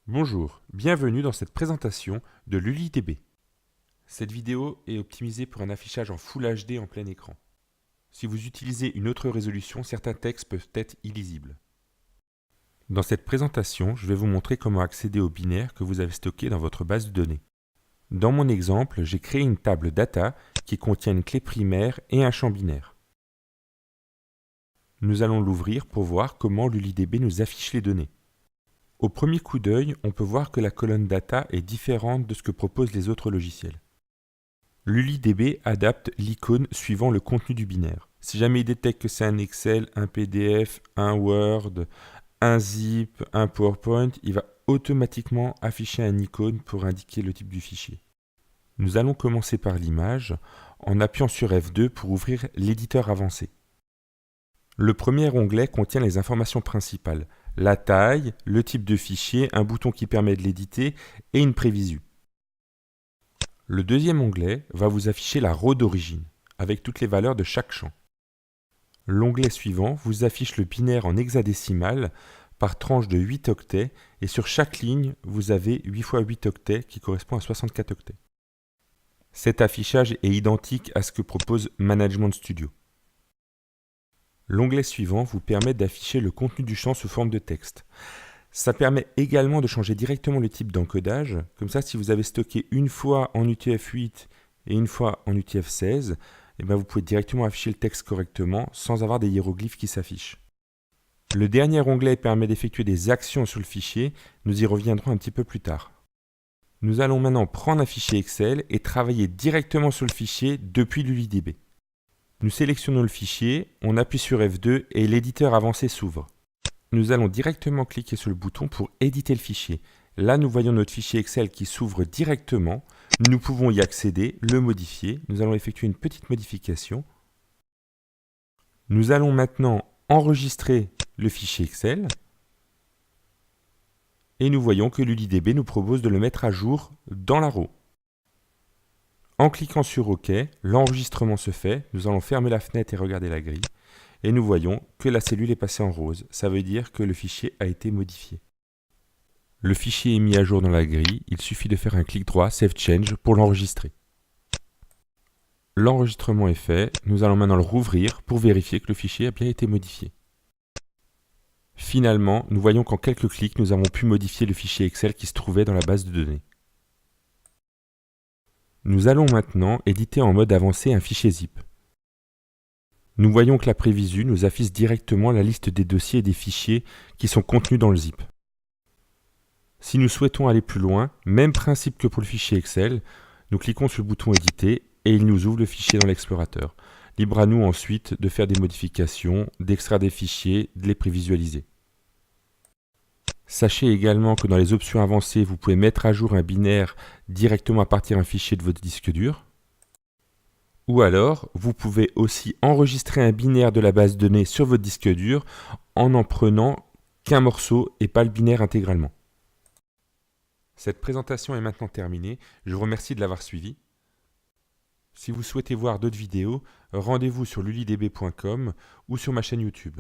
Bonjour, bienvenue dans cette présentation de LuliDB. Cette vidéo est optimisée pour un affichage en Full HD en plein écran. Si vous utilisez une autre résolution, certains textes peuvent être illisibles. Dans cette présentation, je vais vous montrer comment accéder aux binaires que vous avez stockés dans votre base de données. Dans mon exemple, j'ai créé une table data qui contient une clé primaire et un champ binaire. Nous allons l'ouvrir pour voir comment LuliDB nous affiche les données. Au premier coup d'œil, on peut voir que la colonne data est différente de ce que proposent les autres logiciels. LuliDB adapte l'icône suivant le contenu du binaire. Si jamais il détecte que c'est un Excel, un PDF, un Word, un zip, un PowerPoint, il va automatiquement afficher une icône pour indiquer le type du fichier. Nous allons commencer par l'image en appuyant sur F2 pour ouvrir l'éditeur avancé. Le premier onglet contient les informations principales, la taille, le type de fichier, un bouton qui permet de l'éditer et une prévisu. Le deuxième onglet va vous afficher la row d'origine, avec toutes les valeurs de chaque champ. L'onglet suivant vous affiche le binaire en hexadécimal par tranche de 8 octets et sur chaque ligne, vous avez 8 x 8 octets qui correspond à 64 octets. Cet affichage est identique à ce que propose Management Studio. L'onglet suivant vous permet d'afficher le contenu du champ sous forme de texte. Ça permet également de changer directement le type d'encodage. Comme ça, si vous avez stocké une fois en UTF-8 et une fois en UTF-16, vous pouvez directement afficher le texte correctement sans avoir des hiéroglyphes qui s'affichent. Le dernier onglet permet d'effectuer des actions sur le fichier. Nous y reviendrons un petit peu plus tard. Nous allons maintenant prendre un fichier Excel et travailler directement sur le fichier depuis LuliDB. Nous sélectionnons le fichier, on appuie sur F2 et l'éditeur avancé s'ouvre. Nous allons directement cliquer sur le bouton pour éditer le fichier. Là, nous voyons notre fichier Excel qui s'ouvre directement. Nous pouvons y accéder, le modifier. Nous allons effectuer une petite modification. Nous allons maintenant enregistrer le fichier Excel. Et nous voyons que LuliDB nous propose de le mettre à jour dans la row. En cliquant sur OK, l'enregistrement se fait. Nous allons fermer la fenêtre et regarder la grille. Et nous voyons que la cellule est passée en rose. Ça veut dire que le fichier a été modifié. Le fichier est mis à jour dans la grille. Il suffit de faire un clic droit, Save Change, pour l'enregistrer. L'enregistrement est fait. Nous allons maintenant le rouvrir pour vérifier que le fichier a bien été modifié. Finalement, nous voyons qu'en quelques clics, nous avons pu modifier le fichier Excel qui se trouvait dans la base de données. Nous allons maintenant éditer en mode avancé un fichier zip. Nous voyons que la prévisu nous affiche directement la liste des dossiers et des fichiers qui sont contenus dans le zip. Si nous souhaitons aller plus loin, même principe que pour le fichier Excel, nous cliquons sur le bouton éditer et il nous ouvre le fichier dans l'explorateur. Libre à nous ensuite de faire des modifications, d'extraire des fichiers, de les prévisualiser. Sachez également que dans les options avancées, vous pouvez mettre à jour un binaire directement à partir d'un fichier de votre disque dur. Ou alors, vous pouvez aussi enregistrer un binaire de la base de données sur votre disque dur en prenant qu'un morceau et pas le binaire intégralement. Cette présentation est maintenant terminée. Je vous remercie de l'avoir suivie. Si vous souhaitez voir d'autres vidéos, rendez-vous sur lulidb.com ou sur ma chaîne YouTube.